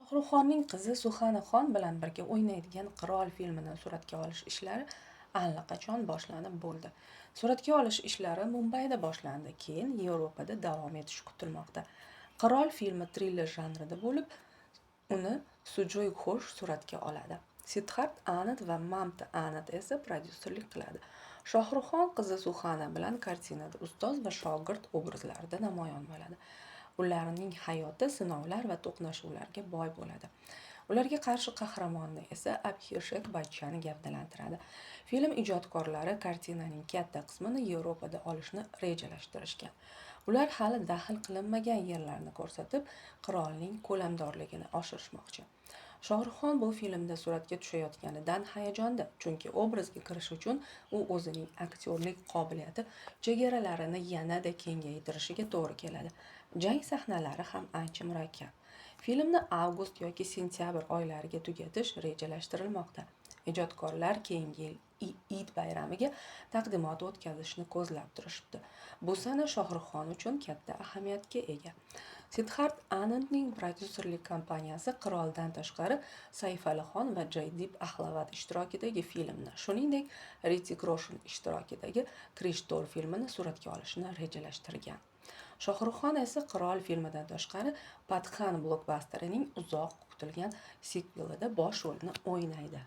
Shohruxxonning qizi Suxanaxon bilan birga o'ynaydigan Qirol filmini suratga olish ishlari allaqachon boshlanib bo'ldi. Suratga olish ishlari Mumbayda boshlandi, keyin Yevropada davom etishi kutilmoqda. Qirol filmi triller janrida bo'lib, uni Sujoy Ghosh suratga oladi. Siddharth Anand va Mamta Anand esa prodyuserlik qiladi. Shohruxxon qizi Suxana bilan kartinada ustoz va shogird obrazlarida namoyon bo'ladi. Ularning hayoti sinovlar va to'qnashuvlarga boy bo'ladi. Ularga qarshi qahramonni esa Abhishek Bachchan gavdalantiradi. Film ijodkorlari kartinaning katta qismini Yevropada olishni rejalashtirishgan. Ular hali daxl qilinmagan yerlarni ko'rsatib, qirolning ko'lamdorligini oshirishmoqchi. Shohruxxon bu filmda suratga tushayotganidan hayajonda, chunki obrazga kirish uchun u o'zining aktyorlik qobiliyati chegaralarini yanada kengaytirishiga to'g'ri keladi. Jang sahnalari ham ancha murakkab. Filmni avgust yoki sentyabr oylariga tugatish rejalashtirilmoqda. Ijodkorlar keyingi yil Eid bayramiga taqdimot o'tkazishni ko'zlab turishibdi. Bu sana Shohruxxon uchun katta ahamiyatga ega. Siddharth Anandning prodyuserlik kompaniyasi Qiroldan tashqari Saif Alixon va Jaydeep Ahlavat ishtirokidagi filmni, shuningdek, Hrithik Roshan ishtirokidagi Krish 4 filmini suratga olishni rejalashtirgan. Shohruxxon esa Qirol filmidan tashqari Pathan blokbasterining uzoq kutilgan sikvelida bosh rolni o'ynaydi.